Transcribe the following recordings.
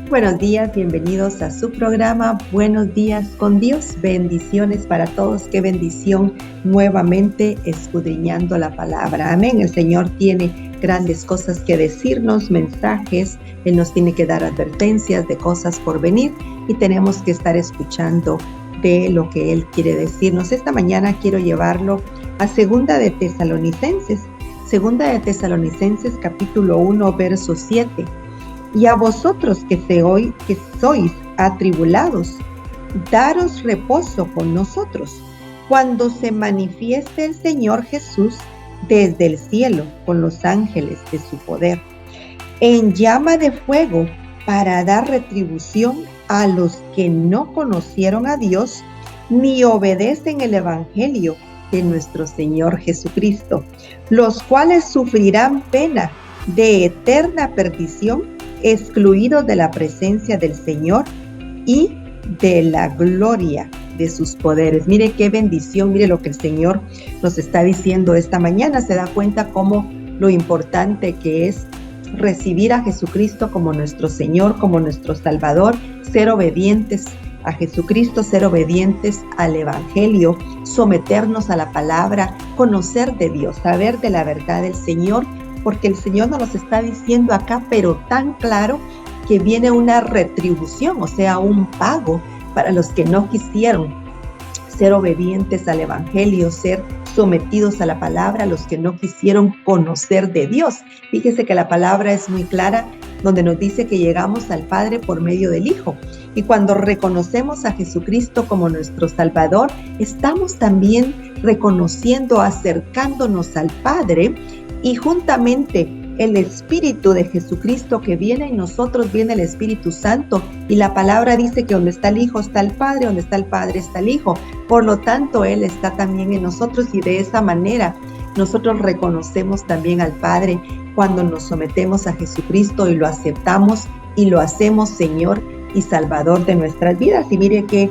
Buenos días, bienvenidos a su programa Buenos Días con Dios. Bendiciones para todos, qué bendición nuevamente escudriñando la palabra. Amén, el Señor tiene grandes cosas que decirnos, mensajes, Él nos tiene que dar advertencias de cosas por venir y tenemos que estar escuchando de lo que Él quiere decirnos. Esta mañana quiero llevarlo a Segunda de Tesalonicenses capítulo 1, verso 7. Y a vosotros que sois atribulados, daros reposo con nosotros, cuando se manifieste el Señor Jesús desde el cielo con los ángeles de su poder, en llama de fuego, para dar retribución a los que no conocieron a Dios, ni obedecen el evangelio de nuestro Señor Jesucristo, los cuales sufrirán pena de eterna perdición, excluidos de la presencia del Señor y de la gloria de sus poderes. Mire qué bendición, mire lo que el Señor nos está diciendo esta mañana. Se da cuenta cómo lo importante que es recibir a Jesucristo como nuestro Señor, como nuestro Salvador, ser obedientes a Jesucristo, ser obedientes al Evangelio, someternos a la palabra, conocer de Dios, saber de la verdad del Señor, porque el Señor nos está diciendo acá, pero tan claro, que viene una retribución, o sea, un pago para los que no quisieron ser obedientes al Evangelio, ser sometidos a la palabra, los que no quisieron conocer de Dios. Fíjese que la palabra es muy clara, donde nos dice que llegamos al Padre por medio del Hijo. Y cuando reconocemos a Jesucristo como nuestro Salvador, estamos también reconociendo, acercándonos al Padre, y juntamente el Espíritu de Jesucristo que viene en nosotros, viene el Espíritu Santo, y la palabra dice que donde está el Hijo está el Padre, donde está el Padre está el Hijo. Por lo tanto, Él está también en nosotros, y de esa manera nosotros reconocemos también al Padre cuando nos sometemos a Jesucristo y lo aceptamos y lo hacemos Señor y Salvador de nuestras vidas. Y mire que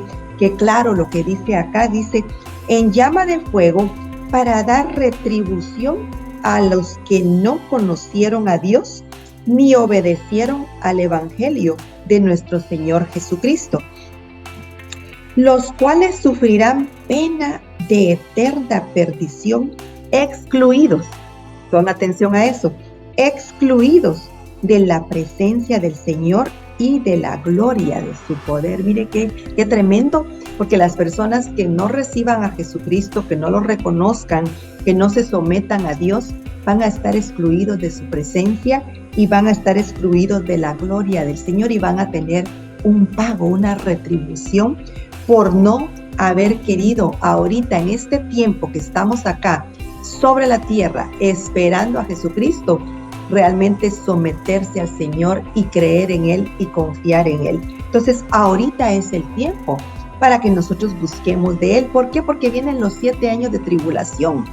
claro lo que dice acá, dice, en llama de fuego, para dar retribución a los que no conocieron a Dios ni obedecieron al Evangelio de nuestro Señor Jesucristo, los cuales sufrirán pena de eterna perdición, excluidos, pon atención a eso, excluidos de la presencia del Señor y de la gloria de su poder. Mire qué tremendo, porque las personas que no reciban a Jesucristo, que no lo reconozcan, que no se sometan a Dios, van a estar excluidos de su presencia y van a estar excluidos de la gloria del Señor, y van a tener un pago, una retribución por no haber querido ahorita, en este tiempo que estamos acá sobre la tierra esperando a Jesucristo, realmente someterse al Señor y creer en Él y confiar en Él. Entonces ahorita es el tiempo para que nosotros busquemos de Él. ¿Por qué? Porque vienen los 7 años de tribulación,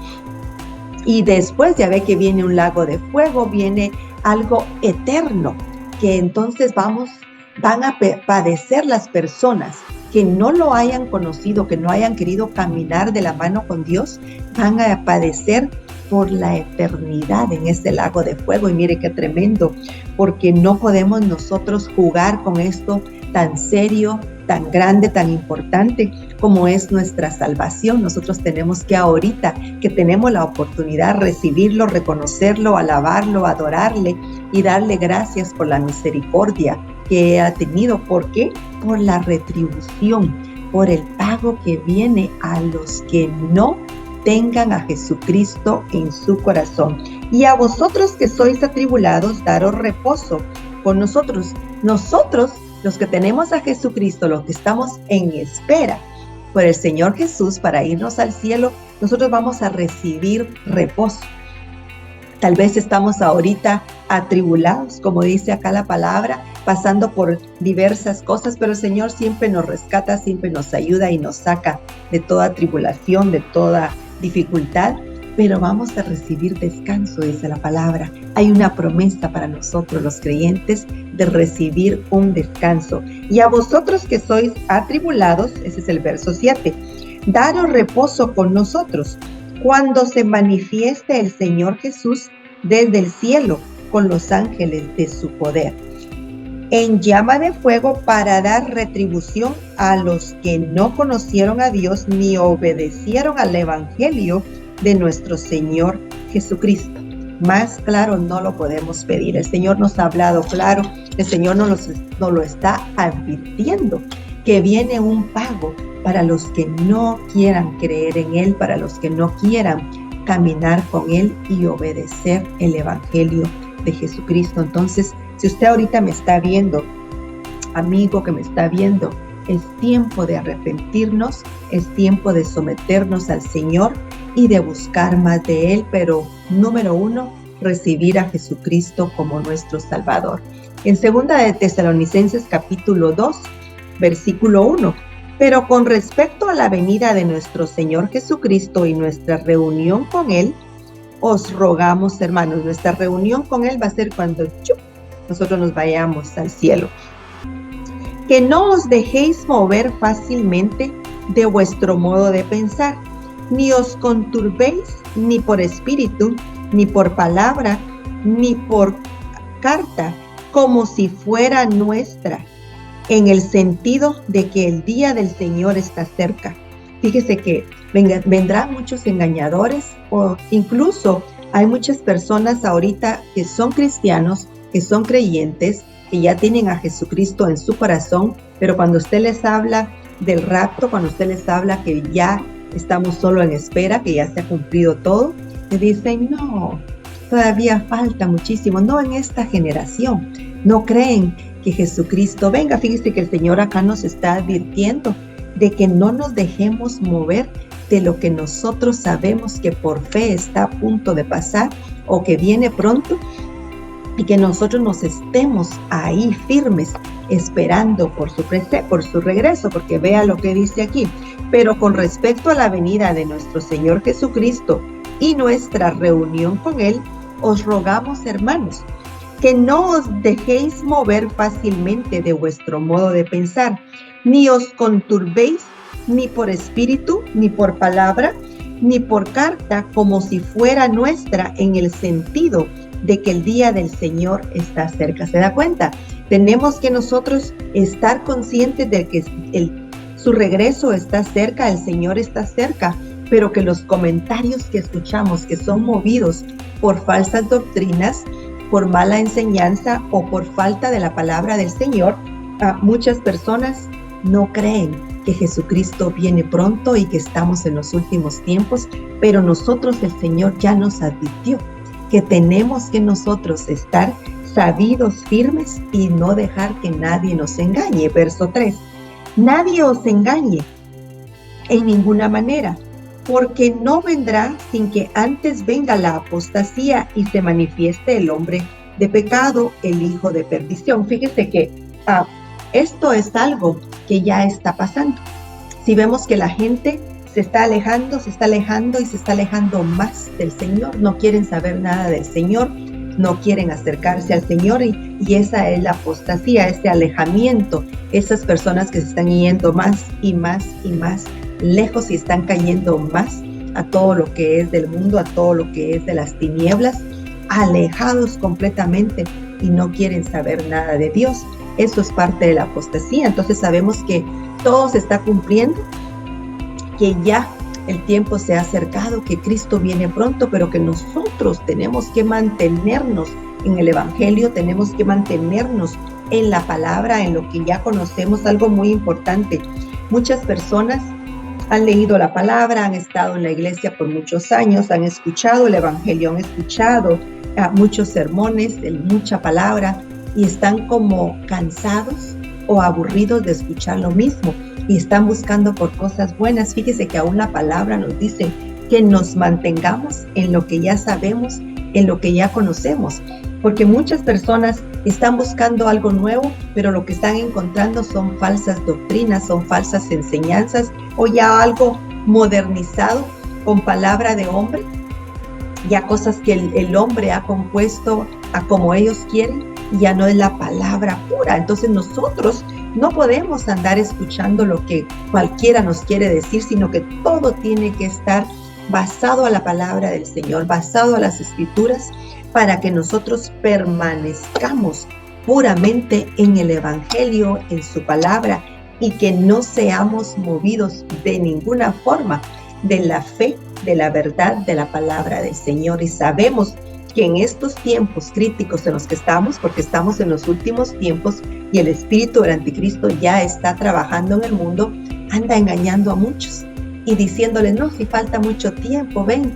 y después ya ve que viene un lago de fuego, viene algo eterno, que entonces van a padecer las personas que no lo hayan conocido, que no hayan querido caminar de la mano con Dios, van a padecer por la eternidad en este lago de fuego. Y mire qué tremendo, porque no podemos nosotros jugar con esto tan serio, tan grande, tan importante como es nuestra salvación. Nosotros tenemos que ahorita, que tenemos la oportunidad, recibirlo, reconocerlo, alabarlo, adorarle y darle gracias por la misericordia que ha tenido. ¿Por qué? Por la retribución, por el pago que viene a los que no tengan a Jesucristo en su corazón. Y a vosotros que sois atribulados, daros reposo con nosotros. Nosotros, los que tenemos a Jesucristo, los que estamos en espera por el Señor Jesús para irnos al cielo, nosotros vamos a recibir reposo. Tal vez estamos ahorita atribulados, como dice acá la palabra, pasando por diversas cosas, pero el Señor siempre nos rescata, siempre nos ayuda y nos saca de toda tribulación, de toda dificultad, pero vamos a recibir descanso, dice la palabra. Hay una promesa para nosotros los creyentes de recibir un descanso. Y a vosotros que sois atribulados, ese es el verso 7, daros reposo con nosotros, cuando se manifieste el Señor Jesús desde el cielo con los ángeles de su poder, en llama de fuego para dar retribución a los que no conocieron a Dios ni obedecieron al Evangelio de nuestro Señor Jesucristo. Más claro no lo podemos pedir. El Señor nos ha hablado claro, el Señor nos lo está advirtiendo, que viene un pago para los que no quieran creer en Él, para los que no quieran caminar con Él y obedecer el Evangelio de Jesucristo. Entonces, si usted ahorita me está viendo, amigo que me está viendo, es tiempo de arrepentirnos, es tiempo de someternos al Señor y de buscar más de Él, pero número 1, recibir a Jesucristo como nuestro Salvador. En 2 de Tesalonicenses capítulo 2, versículo 1, pero con respecto a la venida de nuestro Señor Jesucristo y nuestra reunión con Él, os rogamos, hermanos, nuestra reunión con Él va a ser cuando nosotros nos vayamos al cielo, que no os dejéis mover fácilmente de vuestro modo de pensar, ni os conturbéis ni por espíritu, ni por palabra, ni por carta, como si fuera nuestra, en el sentido de que el día del Señor está cerca. Fíjese que vendrán muchos engañadores, o incluso hay muchas personas ahorita que son cristianos, que son creyentes, que ya tienen a Jesucristo en su corazón, pero cuando usted les habla del rapto, cuando usted les habla que ya estamos solo en espera, que ya se ha cumplido todo, le dicen, no, todavía falta muchísimo, no en esta generación, no creen que Jesucristo venga. Fíjese que el Señor acá nos está advirtiendo de que no nos dejemos mover de lo que nosotros sabemos que por fe está a punto de pasar o que viene pronto, y que nosotros nos estemos ahí firmes esperando por su regreso, porque vea lo que dice aquí. Pero con respecto a la venida de nuestro Señor Jesucristo y nuestra reunión con Él, os rogamos, hermanos, que no os dejéis mover fácilmente de vuestro modo de pensar, ni os conturbéis ni por espíritu, ni por palabra, ni por carta, como si fuera nuestra, en el sentido de que el día del Señor está cerca. ¿Se da cuenta? Tenemos que nosotros estar conscientes de que su regreso está cerca, el Señor está cerca, pero que los comentarios que escuchamos, que son movidos por falsas doctrinas, por mala enseñanza o por falta de la palabra del Señor, muchas personas no creen que Jesucristo viene pronto y que estamos en los últimos tiempos, pero nosotros, el Señor ya nos advirtió que tenemos que nosotros estar sabidos, firmes y no dejar que nadie nos engañe. Verso 3, nadie os engañe en ninguna manera, porque no vendrá sin que antes venga la apostasía y se manifieste el hombre de pecado, el hijo de perdición. Fíjese que esto es algo que ya está pasando. Si vemos que la gente se está alejando y se está alejando más del Señor, no quieren saber nada del Señor, no quieren acercarse al Señor, y esa es la apostasía, ese alejamiento, esas personas que se están yendo más y más y más lejos y están cayendo más a todo lo que es del mundo, a todo lo que es de las tinieblas, alejados completamente y no quieren saber nada de Dios. Eso es parte de la apostasía. Entonces sabemos que todo se está cumpliendo, que ya el tiempo se ha acercado, que Cristo viene pronto, pero que nosotros tenemos que mantenernos en el Evangelio, tenemos que mantenernos en la palabra, en lo que ya conocemos. Algo muy importante, muchas personas han leído la palabra, han estado en la iglesia por muchos años, han escuchado el Evangelio, han escuchado muchos sermones, mucha palabra, y están como cansados o aburridos de escuchar lo mismo y están buscando por cosas buenas. Fíjese que aún la palabra nos dice que nos mantengamos en lo que ya sabemos, en lo que ya conocemos, porque muchas personas están buscando algo nuevo, pero lo que están encontrando son falsas doctrinas, son falsas enseñanzas, o ya algo modernizado con palabra de hombre, ya cosas que el hombre ha compuesto a como ellos quieren, y ya no es la palabra pura. Entonces nosotros no podemos andar escuchando lo que cualquiera nos quiere decir, sino que todo tiene que estar basado a la palabra del Señor, basado a las Escrituras, para que nosotros permanezcamos puramente en el Evangelio, en su palabra, y que no seamos movidos de ninguna forma de la fe, de la verdad, de la palabra del Señor. Y sabemos que en estos tiempos críticos en los que estamos, porque estamos en los últimos tiempos y el espíritu del anticristo ya está trabajando en el mundo, anda engañando a muchos y diciéndoles, no, si falta mucho tiempo, ven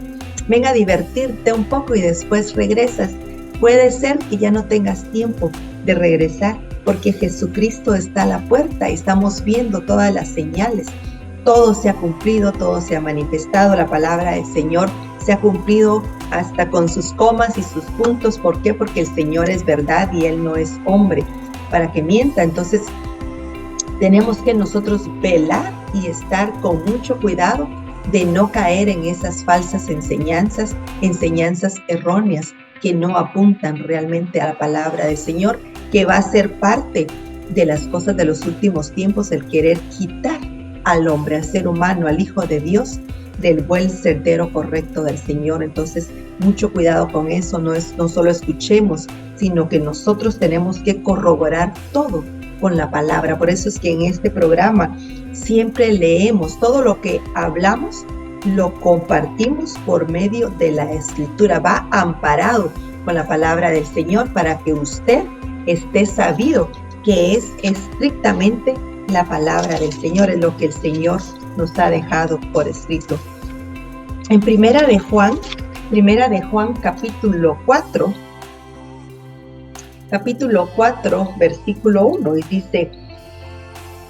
a divertirte un poco y después regresas. Puede ser que ya no tengas tiempo de regresar porque Jesucristo está a la puerta y estamos viendo todas las señales. Todo se ha cumplido, todo se ha manifestado, la palabra del Señor se ha cumplido hasta con sus comas y sus puntos. ¿Por qué? Porque el Señor es verdad y Él no es hombre para que mienta. Entonces tenemos que nosotros velar y estar con mucho cuidado de no caer en esas falsas enseñanzas erróneas que no apuntan realmente a la palabra del Señor, que va a ser parte de las cosas de los últimos tiempos, el querer quitar al hombre, al ser humano, al Hijo de Dios, del buen sendero correcto del Señor. Entonces, mucho cuidado con eso, no solo escuchemos, sino que nosotros tenemos que corroborar todo con la palabra. Por eso es que en este programa siempre leemos todo lo que hablamos, lo compartimos por medio de la Escritura. Va amparado con la palabra del Señor para que usted esté sabido que es estrictamente la palabra del Señor, es lo que el Señor nos ha dejado por escrito. En Primera de Juan capítulo 4, versículo 1, y dice: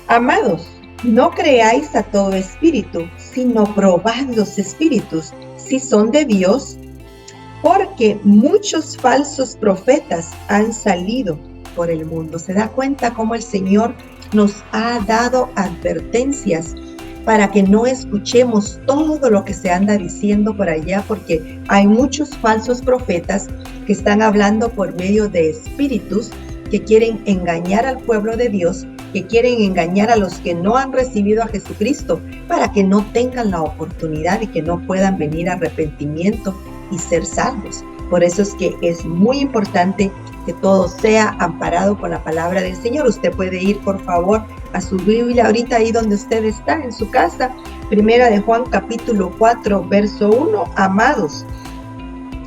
amados, no creáis a todo espíritu, sino probad los espíritus, si son de Dios, porque muchos falsos profetas han salido por el mundo. ¿Se da cuenta cómo el Señor nos ha dado advertencias para que no escuchemos todo lo que se anda diciendo por allá? Porque hay muchos falsos profetas que están hablando por medio de espíritus que quieren engañar al pueblo de Dios, que quieren engañar a los que no han recibido a Jesucristo para que no tengan la oportunidad y que no puedan venir a arrepentimiento y ser salvos. Por eso es que es muy importante que todo sea amparado con la palabra del Señor. Usted puede ir, por favor, a su Biblia ahorita ahí donde usted está, en su casa. Primera de Juan capítulo 4, verso 1. Amados,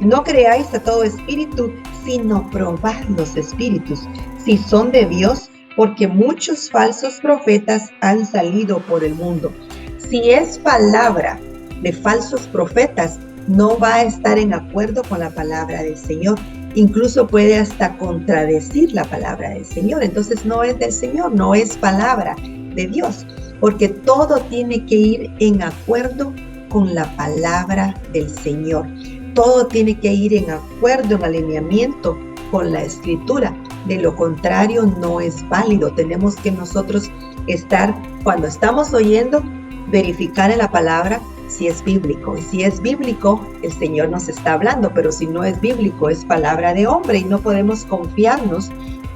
no creáis a todo espíritu, sino probad los espíritus, si son de Dios, porque muchos falsos profetas han salido por el mundo. Si es palabra de falsos profetas, no va a estar en acuerdo con la palabra del Señor. Incluso puede hasta contradecir la palabra del Señor. Entonces no es del Señor, no es palabra de Dios, porque todo tiene que ir en acuerdo con la palabra del Señor. Todo tiene que ir en acuerdo, en alineamiento con la Escritura. De lo contrario, no es válido. Tenemos que nosotros estar, cuando estamos oyendo, verificar en la palabra si es bíblico. Y si es bíblico, el Señor nos está hablando, pero si no es bíblico, es palabra de hombre y no podemos confiarnos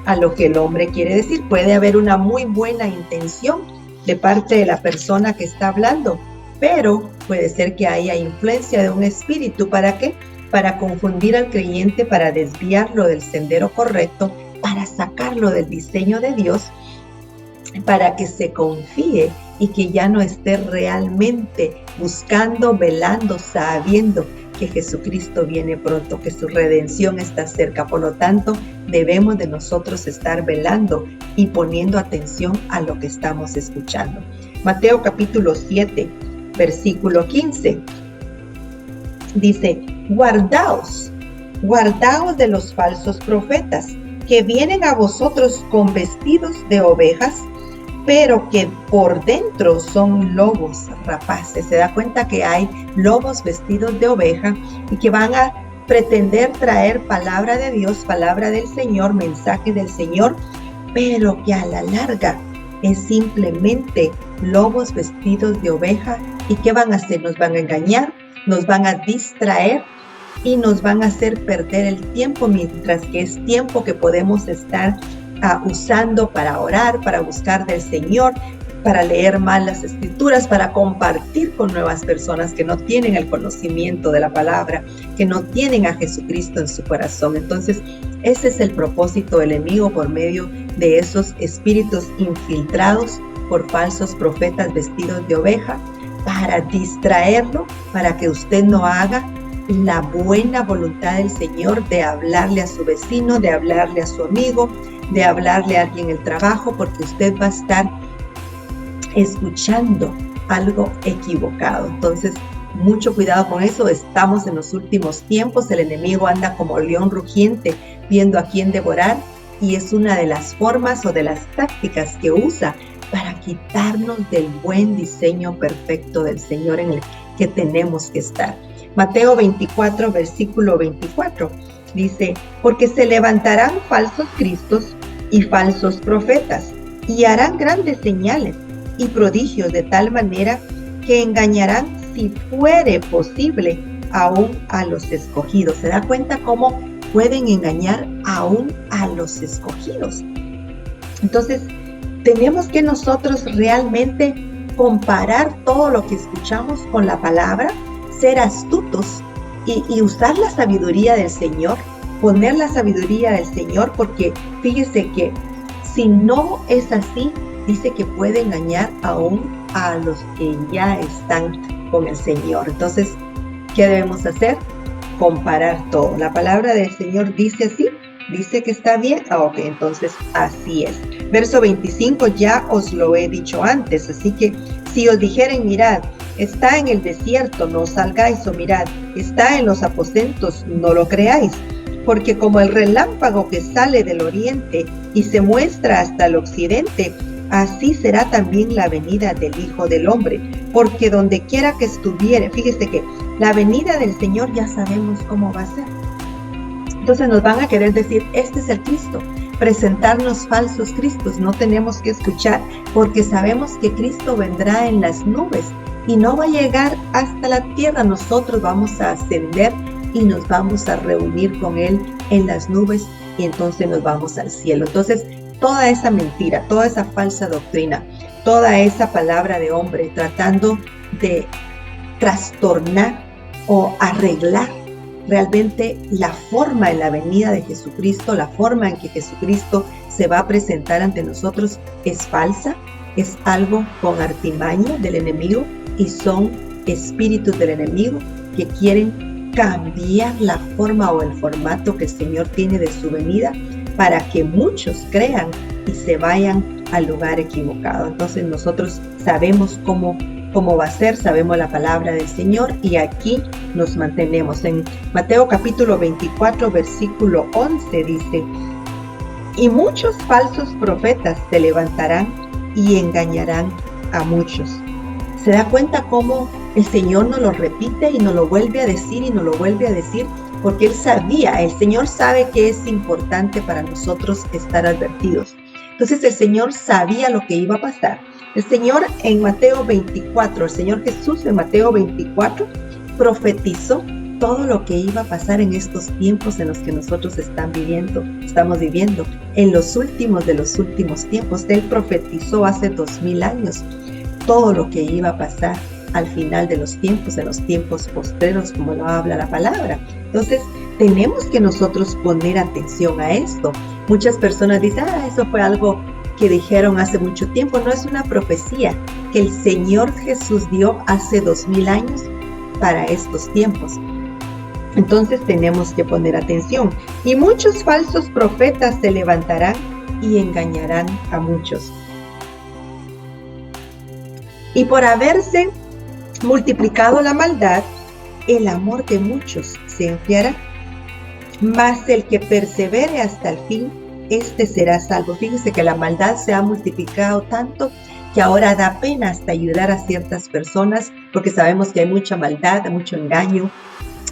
a lo que el hombre quiere decir. Puede haber una muy buena intención de parte de la persona que está hablando, pero puede ser que haya influencia de un espíritu. ¿Para qué? Para confundir al creyente, para desviarlo del sendero correcto, para sacarlo del diseño de Dios, para que se confíe y que ya no esté realmente buscando, velando, sabiendo que Jesucristo viene pronto, que su redención está cerca. Por lo tanto, debemos de nosotros estar velando y poniendo atención a lo que estamos escuchando. Mateo capítulo 7, versículo 15, dice: guardaos de los falsos profetas, que vienen a vosotros con vestidos de ovejas, pero que por dentro son lobos rapaces. Se da cuenta que hay lobos vestidos de oveja y que van a pretender traer palabra de Dios, palabra del Señor, mensaje del Señor, pero que a la larga es simplemente lobos vestidos de oveja. ¿Y qué van a hacer? Nos van a engañar, nos van a distraer y nos van a hacer perder el tiempo, mientras que es tiempo que podemos estar usando para orar, para buscar del Señor, para leer más las escrituras, para compartir con nuevas personas que no tienen el conocimiento de la palabra, que no tienen a Jesucristo en su corazón. Entonces, ese es el propósito del enemigo por medio de esos espíritus infiltrados por falsos profetas vestidos de oveja, para distraerlo, para que usted no haga la buena voluntad del Señor de hablarle a su vecino, de hablarle a su amigo, de hablarle a alguien en el trabajo, porque usted va a estar escuchando algo equivocado. Entonces, mucho cuidado con eso. Estamos en los últimos tiempos. El enemigo anda como león rugiente viendo a quién devorar, y es una de las formas o de las tácticas que usa para quitarnos del buen diseño perfecto del Señor en el que tenemos que estar. Mateo 24, versículo 24, dice: porque se levantarán falsos cristos y falsos profetas, y harán grandes señales y prodigios, de tal manera que engañarán, si fuere posible, aún a los escogidos. ¿Se da cuenta cómo pueden engañar aún a los escogidos? Entonces, tenemos que nosotros realmente comparar todo lo que escuchamos con la palabra, ser astutos y usar la sabiduría del Señor, poner la sabiduría del Señor, porque fíjese que si no es así, dice que puede engañar aún a los que ya están con el Señor. Entonces, ¿qué debemos hacer? Comparar todo. La palabra del Señor dice así, dice que está bien. Ok, entonces así es. Verso 25, ya os lo he dicho antes, así que si os dijeren, mirad, está en el desierto, no salgáis, o mirad, está en los aposentos, no lo creáis. Porque como el relámpago que sale del oriente y se muestra hasta el occidente, así será también la venida del Hijo del Hombre. Porque donde quiera que estuviere, fíjese que la venida del Señor ya sabemos cómo va a ser. Entonces nos van a querer decir, este es el Cristo, presentarnos falsos cristos. No tenemos que escuchar, porque sabemos que Cristo vendrá en las nubes y no va a llegar hasta la tierra. Nosotros vamos a ascender y nos vamos a reunir con Él en las nubes, y entonces nos vamos al cielo. Entonces, toda esa mentira, toda esa falsa doctrina, toda esa palabra de hombre tratando de trastornar o arreglar realmente la forma en la venida de Jesucristo, la forma en que Jesucristo se va a presentar ante nosotros, es falsa, es algo con artimaña del enemigo, y son espíritus del enemigo que quieren cambiar la forma o el formato que el Señor tiene de su venida, para que muchos crean y se vayan al lugar equivocado. Entonces nosotros sabemos cómo va a ser, sabemos la palabra del Señor, y aquí nos mantenemos. En Mateo capítulo 24, versículo 11 dice: y muchos falsos profetas se levantarán y engañarán a muchos. ¿Se da cuenta cómo el Señor nos lo repite y nos lo vuelve a decir y nos lo vuelve a decir? Porque Él sabía, el Señor sabe que es importante para nosotros estar advertidos. Entonces el Señor sabía lo que iba a pasar. El Señor en Mateo 24, el Señor Jesús en Mateo 24 profetizó todo lo que iba a pasar en estos tiempos en los que nosotros estamos viviendo, en los últimos de los últimos tiempos. Él profetizó hace 2000 años todo lo que iba a pasar al final de los tiempos, en los tiempos postreros, como lo habla la palabra. Entonces, tenemos que nosotros poner atención a esto. Muchas personas dicen, eso fue algo que dijeron hace mucho tiempo. No, es una profecía que el Señor Jesús dio hace 2000 años para estos tiempos. Entonces, tenemos que poner atención. Y muchos falsos profetas se levantarán y engañarán a muchos. Y por haberse multiplicado la maldad, el amor de muchos se enfriará. Mas el que persevere hasta el fin, este será salvo. Fíjese que la maldad se ha multiplicado tanto que ahora da pena hasta ayudar a ciertas personas, porque sabemos que hay mucha maldad, mucho engaño,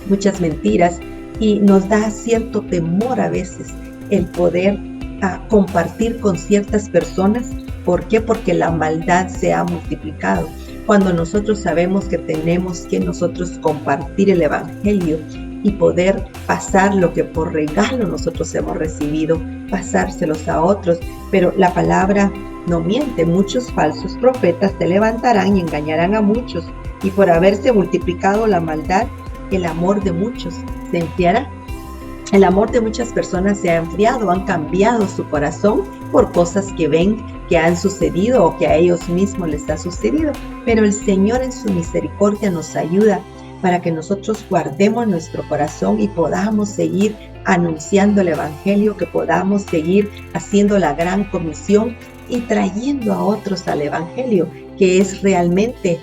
muchas mentiras, y nos da cierto temor a veces el poder compartir con ciertas personas. ¿Por qué? Porque la maldad se ha multiplicado. Cuando nosotros sabemos que tenemos que nosotros compartir el evangelio, y poder pasar lo que por regalo nosotros hemos recibido, pasárselos a otros. Pero la palabra no miente, muchos falsos profetas se levantarán y engañarán a muchos, y por haberse multiplicado la maldad, el amor de muchos se enfriará. El amor de muchas personas se ha enfriado, han cambiado su corazón por cosas que ven que han sucedido o que a ellos mismos les ha sucedido. Pero el Señor en su misericordia nos ayuda para que nosotros guardemos nuestro corazón y podamos seguir anunciando el Evangelio, que podamos seguir haciendo la gran comisión y trayendo a otros al Evangelio, que es realmente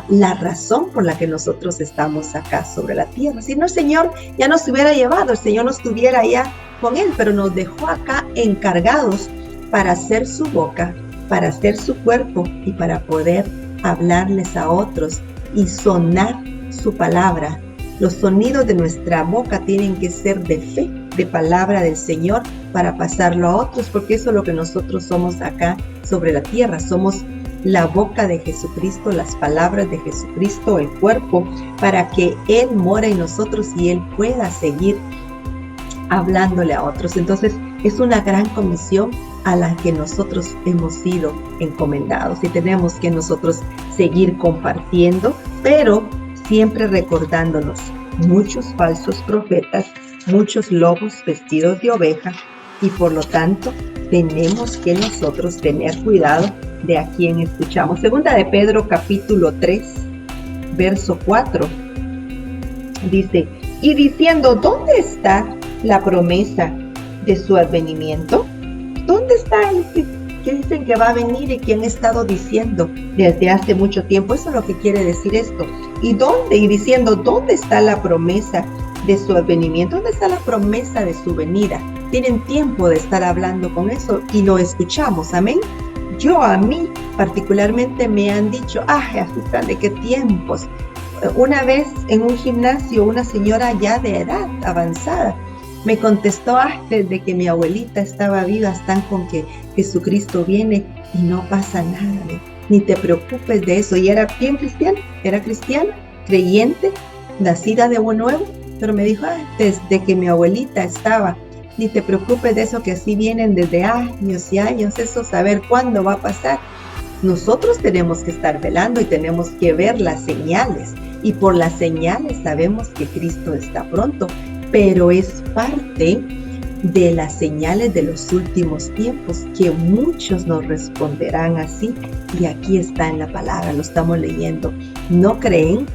la razón por la que nosotros estamos acá sobre la tierra. Si no, el Señor ya nos hubiera llevado, el Señor no estuviera allá con Él, pero nos dejó acá encargados para hacer su boca, para hacer su cuerpo y para poder hablarles a otros y sonar su palabra. Los sonidos de nuestra boca tienen que ser de fe, de palabra del Señor, para pasarlo a otros, porque eso es lo que nosotros somos acá sobre la tierra. Somos la boca de Jesucristo, las palabras de Jesucristo, el cuerpo, para que Él mora en nosotros y Él pueda seguir hablándole a otros. Entonces, es una gran comisión a la que nosotros hemos sido encomendados y tenemos que nosotros seguir compartiendo, pero siempre recordándonos, muchos falsos profetas, muchos lobos vestidos de oveja, y por lo tanto tenemos que nosotros tener cuidado de a quién escuchamos. Segunda de Pedro capítulo 3, verso 4, dice, y diciendo, ¿dónde está la promesa de su advenimiento? ¿Dónde está el que dicen que va a venir y que han estado diciendo desde hace mucho tiempo? Eso es lo que quiere decir esto. ¿Y dónde? Y diciendo, ¿dónde está la promesa de su advenimiento? ¿Dónde está la promesa de su venida? Tienen tiempo de estar hablando con eso y lo escuchamos, amén. A mí particularmente me han dicho, así de qué tiempos. Una vez en un gimnasio, una señora ya de edad avanzada me contestó, desde que mi abuelita estaba viva están con que Jesucristo viene y no pasa nada, ni te preocupes de eso. Y era bien cristiana, creyente, nacida de nuevo, pero me dijo, desde que mi abuelita estaba, ni te preocupes de eso, que así vienen desde años y años, eso saber cuándo va a pasar. Nosotros tenemos que estar velando y tenemos que ver las señales, y por las señales sabemos que Cristo está pronto, pero es parte de las señales de los últimos tiempos que muchos nos responderán así, y aquí está en la palabra, lo estamos leyendo. No creen,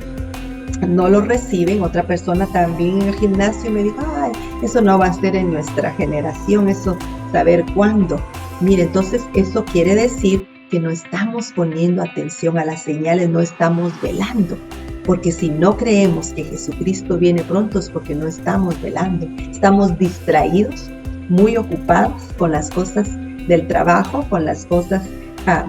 no lo reciben. Otra persona también en el gimnasio me dijo, eso no va a ser en nuestra generación, eso saber cuándo. Mire, entonces eso quiere decir que no estamos poniendo atención a las señales, no estamos velando, porque si no creemos que Jesucristo viene pronto es porque no estamos velando, estamos distraídos, muy ocupados con las cosas del trabajo, con las cosas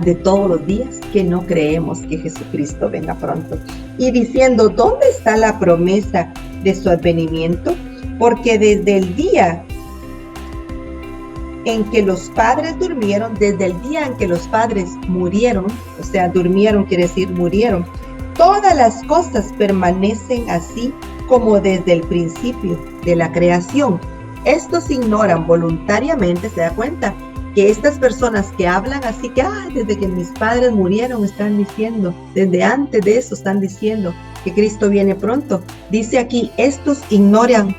de todos los días, que no creemos que Jesucristo venga pronto. Y diciendo, ¿dónde está la promesa de su advenimiento? Porque desde el día en que los padres durmieron, desde el día en que los padres murieron, o sea, durmieron quiere decir murieron, todas las cosas permanecen así como desde el principio de la creación. Estos ignoran voluntariamente, ¿se da cuenta? Que estas personas que hablan así que, desde que mis padres murieron, están diciendo, desde antes de eso están diciendo que Cristo viene pronto. Dice aquí, estos ignoran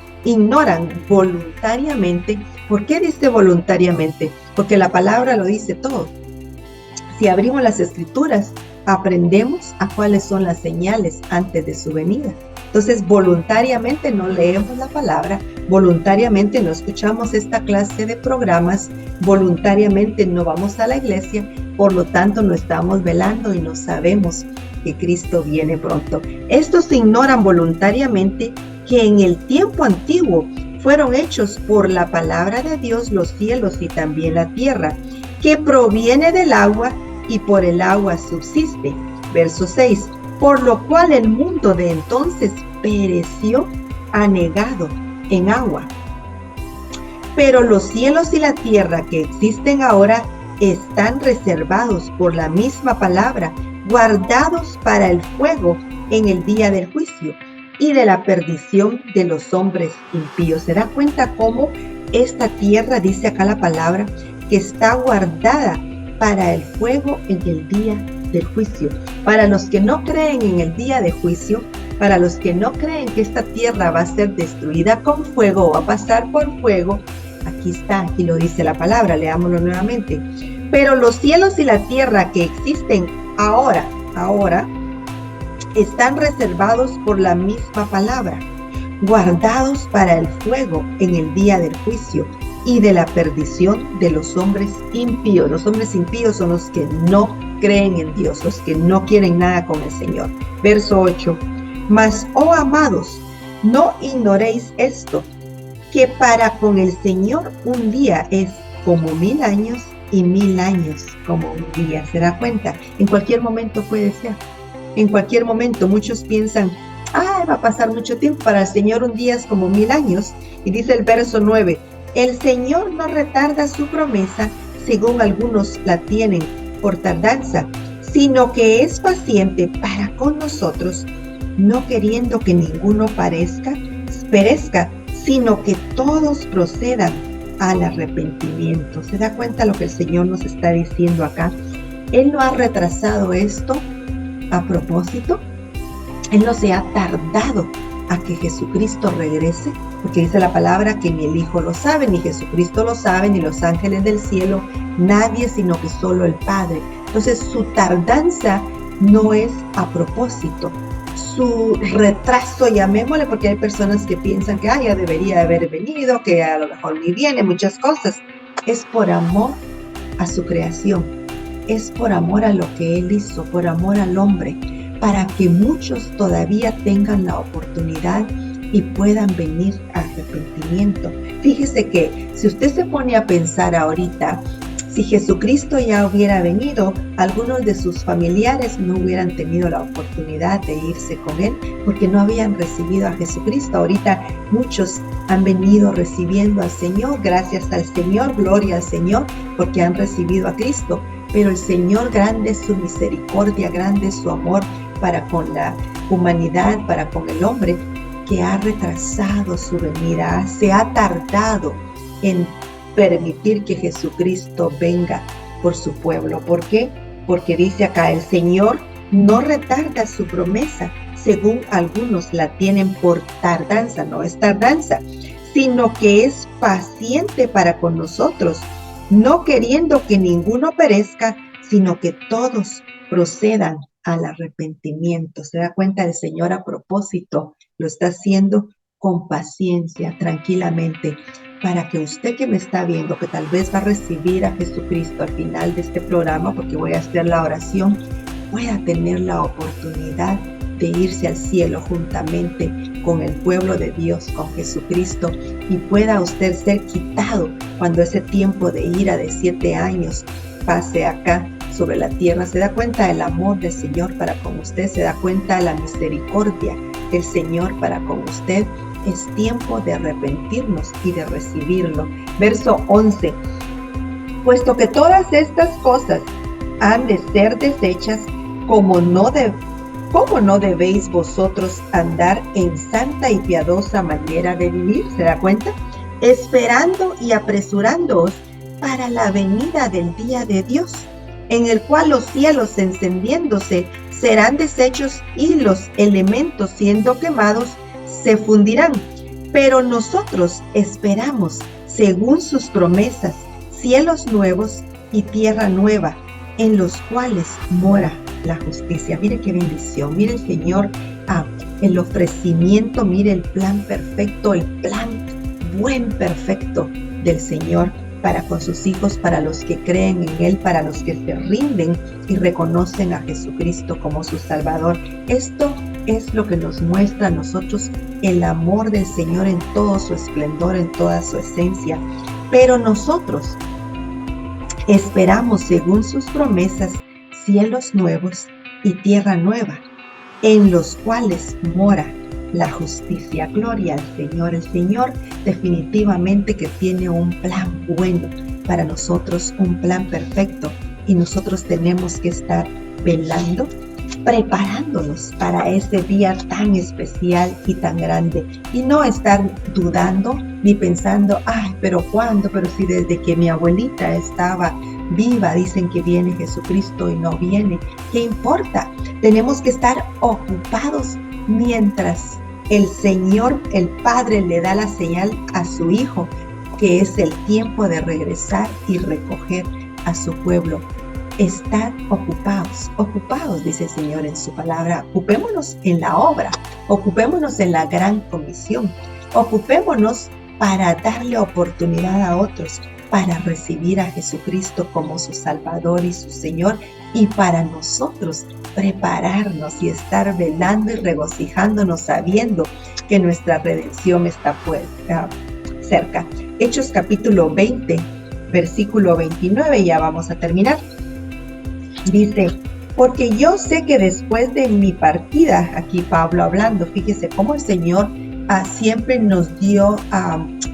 voluntariamente. ¿Por qué dice voluntariamente? Porque la palabra lo dice todo. Si abrimos las escrituras, aprendemos a cuáles son las señales antes de su venida. Entonces, voluntariamente no leemos la palabra, voluntariamente no escuchamos esta clase de programas, voluntariamente no vamos a la iglesia, por lo tanto no estamos velando y no sabemos que Cristo viene pronto. Estos ignoran voluntariamente que en el tiempo antiguo fueron hechos por la palabra de Dios los cielos y también la tierra, que proviene del agua y por el agua subsiste. Verso 6. Por lo cual el mundo de entonces pereció anegado en agua. Pero los cielos y la tierra que existen ahora están reservados por la misma palabra, guardados para el fuego en el día del juicio. y de la perdición de los hombres impíos. ¿Se da cuenta cómo esta tierra, dice acá la palabra, que está guardada para el fuego en el día del juicio? Para los que no creen en el día de juicio, para los que no creen que esta tierra va a ser destruida con fuego o va a pasar por fuego, aquí está, aquí lo dice la palabra, leámoslo nuevamente. Pero los cielos y la tierra que existen ahora, están reservados por la misma palabra, guardados para el fuego en el día del juicio y de la perdición de los hombres impíos. Los hombres impíos son los que no creen en Dios, los que no quieren nada con el Señor. Verso 8. Mas, oh amados, no ignoréis esto, que para con el Señor un día es como 1000 años y 1000 años como un día. ¿Se da cuenta? En cualquier momento puede ser. En cualquier momento. Muchos piensan, va a pasar mucho tiempo. Para el Señor un día es como 1000 años. Y dice el verso 9, el Señor no retarda su promesa, según algunos la tienen por tardanza, sino que es paciente para con nosotros, no queriendo que ninguno perezca, sino que todos procedan al arrepentimiento. ¿Se da cuenta lo que el Señor nos está diciendo acá? Él no ha retrasado esto a propósito. Él no se ha tardado a que Jesucristo regrese, porque dice la palabra que ni el Hijo lo sabe, ni Jesucristo lo sabe, ni los ángeles del cielo, nadie, sino que solo el Padre. Entonces su tardanza no es a propósito. Su retraso, llamémosle, porque hay personas que piensan que ya debería haber venido, que a lo mejor ni viene, muchas cosas. Es por amor a su creación, es por amor a lo que Él hizo, por amor al hombre, para que muchos todavía tengan la oportunidad y puedan venir a arrepentimiento. Fíjese que si usted se pone a pensar ahorita, si Jesucristo ya hubiera venido, algunos de sus familiares no hubieran tenido la oportunidad de irse con Él porque no habían recibido a Jesucristo. Ahorita muchos han venido recibiendo al Señor, gracias al Señor, gloria al Señor, porque han recibido a Cristo. Pero el Señor, grande es su misericordia, grande es su amor para con la humanidad, para con el hombre, que ha retrasado su venida, se ha tardado en permitir que Jesucristo venga por su pueblo. ¿Por qué? Porque dice acá, el Señor no retarda su promesa, según algunos la tienen por tardanza. No es tardanza, sino que es paciente para con nosotros, no queriendo que ninguno perezca, sino que todos procedan al arrepentimiento. ¿Se da cuenta? El Señor a propósito lo está haciendo con paciencia, tranquilamente, para que usted que me está viendo, que tal vez va a recibir a Jesucristo al final de este programa, porque voy a hacer la oración, pueda tener la oportunidad de irse al cielo juntamente con el pueblo de Dios, con Jesucristo, y pueda usted ser quitado cuando ese tiempo de ira de 7 años pase acá sobre la tierra. Se da cuenta del amor del Señor para con usted, se da cuenta de la misericordia del Señor para con usted. Es tiempo de arrepentirnos y de recibirlo. Verso 11. Puesto que todas estas cosas han de ser deshechas, ¿cómo no debéis vosotros andar en santa y piadosa manera de vivir? ¿Se da cuenta? Esperando y apresurándoos para la venida del día de Dios, en el cual los cielos encendiéndose serán deshechos y los elementos siendo quemados se fundirán. Pero nosotros esperamos, según sus promesas, cielos nuevos y tierra nueva, en los cuales mora la justicia. Mire qué bendición, mire el Señor, el ofrecimiento, mire el plan perfecto, el plan buen perfecto del Señor para con sus hijos, para los que creen en Él, para los que se rinden y reconocen a Jesucristo como su Salvador. Esto es lo que nos muestra a nosotros el amor del Señor en todo su esplendor, en toda su esencia. Pero nosotros esperamos, según sus promesas, cielos nuevos y tierra nueva, en los cuales mora la justicia. Gloria al Señor. El Señor definitivamente que tiene un plan bueno para nosotros, un plan perfecto, y nosotros tenemos que estar velando preparándonos para ese día tan especial y tan grande. Y no estar dudando ni pensando, ay, pero ¿cuándo? Pero si desde que mi abuelita estaba viva dicen que viene Jesucristo y no viene. ¿Qué importa? Tenemos que estar ocupados mientras el Señor, el Padre, le da la señal a su Hijo, que es el tiempo de regresar y recoger a su pueblo. Estar ocupados, dice el Señor en su palabra. Ocupémonos en la obra, ocupémonos en la gran comisión, ocupémonos para darle oportunidad a otros, para recibir a Jesucristo como su Salvador y su Señor, y para nosotros prepararnos y estar velando y regocijándonos sabiendo que nuestra redención está cerca. Hechos capítulo 20, versículo 29, ya vamos a terminar. Dice, porque yo sé que después de mi partida, aquí Pablo hablando, fíjese cómo el Señor siempre nos dio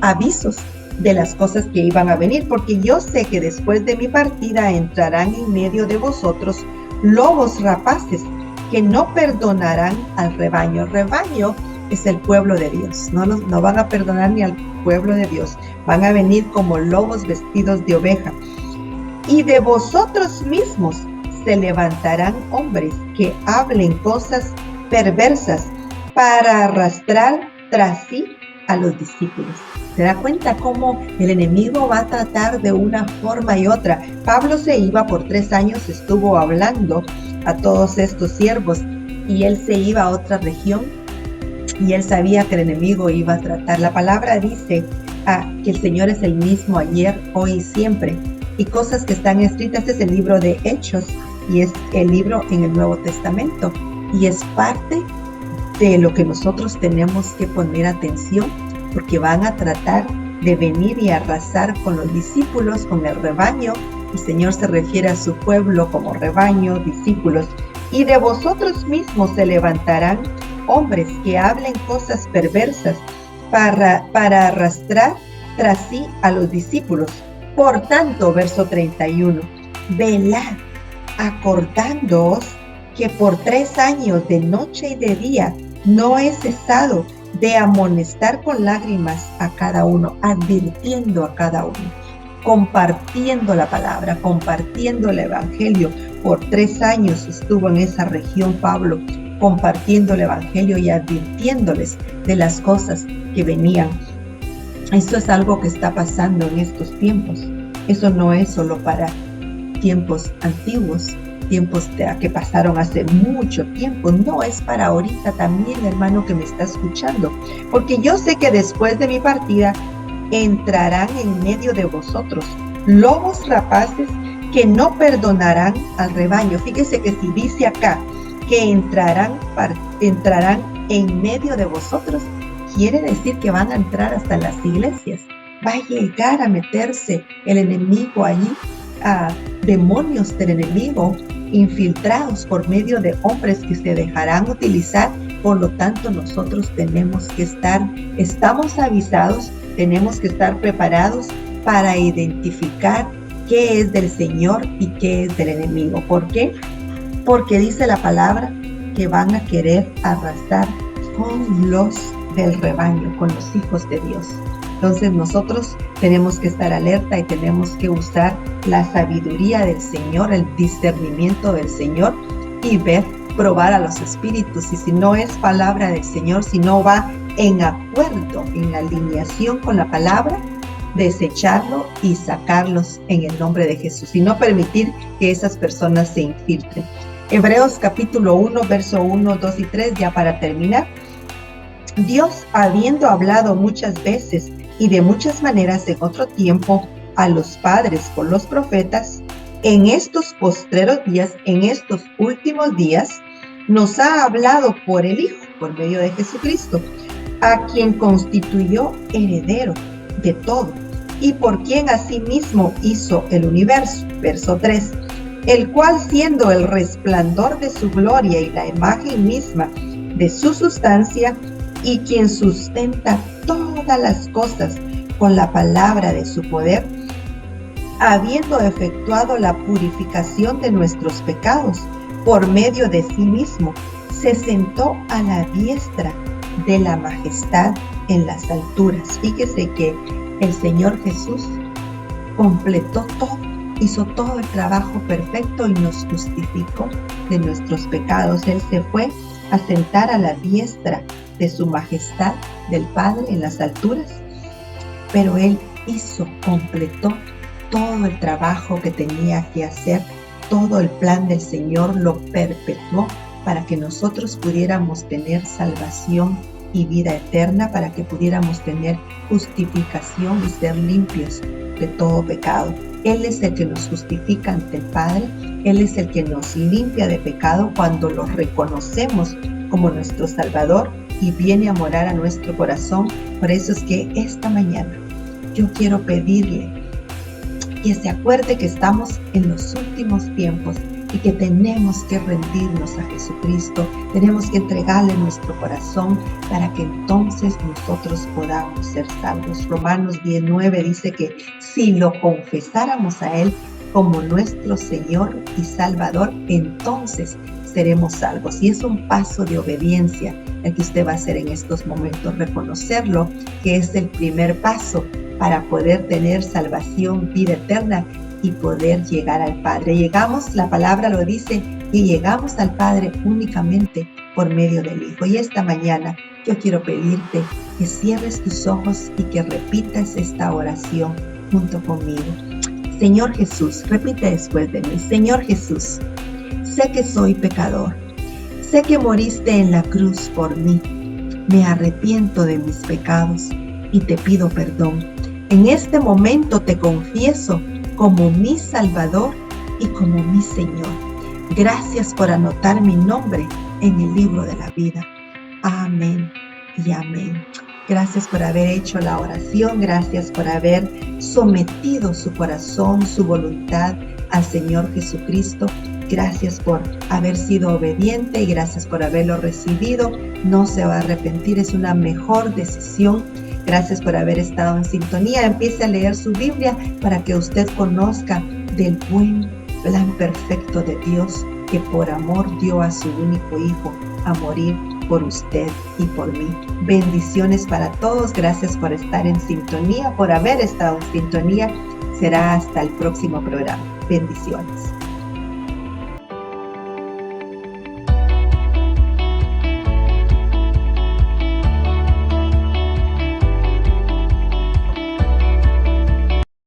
avisos de las cosas que iban a venir, porque yo sé que después de mi partida entrarán en medio de vosotros lobos rapaces que no perdonarán al rebaño. Rebaño es el pueblo de Dios, no van a perdonar ni al pueblo de Dios, van a venir como lobos vestidos de oveja. Y de vosotros mismos se levantarán hombres que hablen cosas perversas para arrastrar tras sí a los discípulos. ¿Se da cuenta cómo el enemigo va a tratar de una forma y otra? Pablo se iba por 3 años, estuvo hablando a todos estos siervos y él se iba a otra región y él sabía que el enemigo iba a tratar. La palabra dice que el Señor es el mismo ayer, hoy y siempre. Y cosas que están escritas, es el libro de Hechos y es el libro en el Nuevo Testamento. Y es parte de lo que nosotros tenemos que poner atención, porque van a tratar de venir y arrasar con los discípulos, con el rebaño. El Señor se refiere a su pueblo como rebaño, discípulos. Y de vosotros mismos se levantarán hombres que hablen cosas perversas para arrastrar tras sí a los discípulos. Por tanto, verso 31, velad, acordándoos que por 3 años de noche y de día no he cesado de amonestar con lágrimas a cada uno, advirtiendo a cada uno, compartiendo la palabra, compartiendo el evangelio. Por 3 años estuvo en esa región Pablo, compartiendo el evangelio y advirtiéndoles de las cosas que venían. Esto es algo que está pasando en estos tiempos. Eso no es solo para tiempos antiguos, tiempos que pasaron hace mucho tiempo. No, es para ahorita también, hermano que me está escuchando. Porque yo sé que después de mi partida entrarán en medio de vosotros lobos rapaces que no perdonarán al rebaño. Fíjese que si dice acá que entrarán en medio de vosotros, quiere decir que van a entrar hasta las iglesias. Va a llegar a meterse el enemigo allí, a demonios del enemigo infiltrados por medio de hombres que se dejarán utilizar. Por lo tanto, nosotros tenemos que estamos avisados, tenemos que estar preparados para identificar qué es del Señor y qué es del enemigo. ¿Por qué? Porque dice la palabra que van a querer arrasar con los del rebaño, con los hijos de Dios. Entonces nosotros tenemos que estar alerta y tenemos que usar la sabiduría del Señor, el discernimiento del Señor y probar a los espíritus. Y si no es palabra del Señor, si no va en acuerdo, en alineación con la palabra, desecharlo y sacarlos en el nombre de Jesús y no permitir que esas personas se infiltren. Hebreos capítulo 1, verso 1, 2 y 3, ya para terminar. Dios, habiendo hablado muchas veces y de muchas maneras en otro tiempo a los padres por los profetas, en estos postreros días, en estos últimos días, nos ha hablado por el Hijo, por medio de Jesucristo, a quien constituyó heredero de todo y por quien asimismo hizo el universo. Verso 3, el cual siendo el resplandor de su gloria y la imagen misma de su sustancia, y quien sustenta todas las cosas con la palabra de su poder, habiendo efectuado la purificación de nuestros pecados, por medio de sí mismo, se sentó a la diestra de la majestad en las alturas. Fíjese que el Señor Jesús completó todo, hizo todo el trabajo perfecto y nos justificó de nuestros pecados. Él se fue a sentar a la diestra de su majestad del Padre en las alturas, pero Él completó todo el trabajo que tenía que hacer, todo el plan del Señor lo perpetuó para que nosotros pudiéramos tener salvación y vida eterna, para que pudiéramos tener justificación y ser limpios de todo pecado. Él es el que nos justifica ante el Padre, Él es el que nos limpia de pecado cuando lo reconocemos como nuestro Salvador y viene a morar a nuestro corazón. Por eso es que esta mañana yo quiero pedirle que se acuerde que estamos en los últimos tiempos y que tenemos que rendirnos a Jesucristo, tenemos que entregarle nuestro corazón para que entonces nosotros podamos ser salvos. Romanos 10:9 dice que si lo confesáramos a Él como nuestro Señor y Salvador, entonces seremos salvos. Y es un paso de obediencia el que usted va a hacer en estos momentos, reconocerlo, que es el primer paso para poder tener salvación, vida eterna y poder llegar al Padre. La palabra lo dice, y llegamos al Padre únicamente por medio del Hijo. Y esta mañana yo quiero pedirte que cierres tus ojos y que repitas esta oración junto conmigo. Señor Jesús, repite después de mí. Señor Jesús, sé que soy pecador. Sé que moriste en la cruz por mí. Me arrepiento de mis pecados y te pido perdón. En este momento te confieso como mi Salvador y como mi Señor. Gracias por anotar mi nombre en el libro de la vida. Amén y amén. Gracias por haber hecho la oración. Gracias por haber sometido su corazón, su voluntad al Señor Jesucristo. Gracias por haber sido obediente y gracias por haberlo recibido. No se va a arrepentir, es una mejor decisión. Gracias por haber estado en sintonía. Empiece a leer su Biblia para que usted conozca del buen plan perfecto de Dios, que por amor dio a su único Hijo a morir por usted y por mí. Bendiciones para todos. Gracias por estar en sintonía, por haber estado en sintonía. Será hasta el próximo programa. Bendiciones.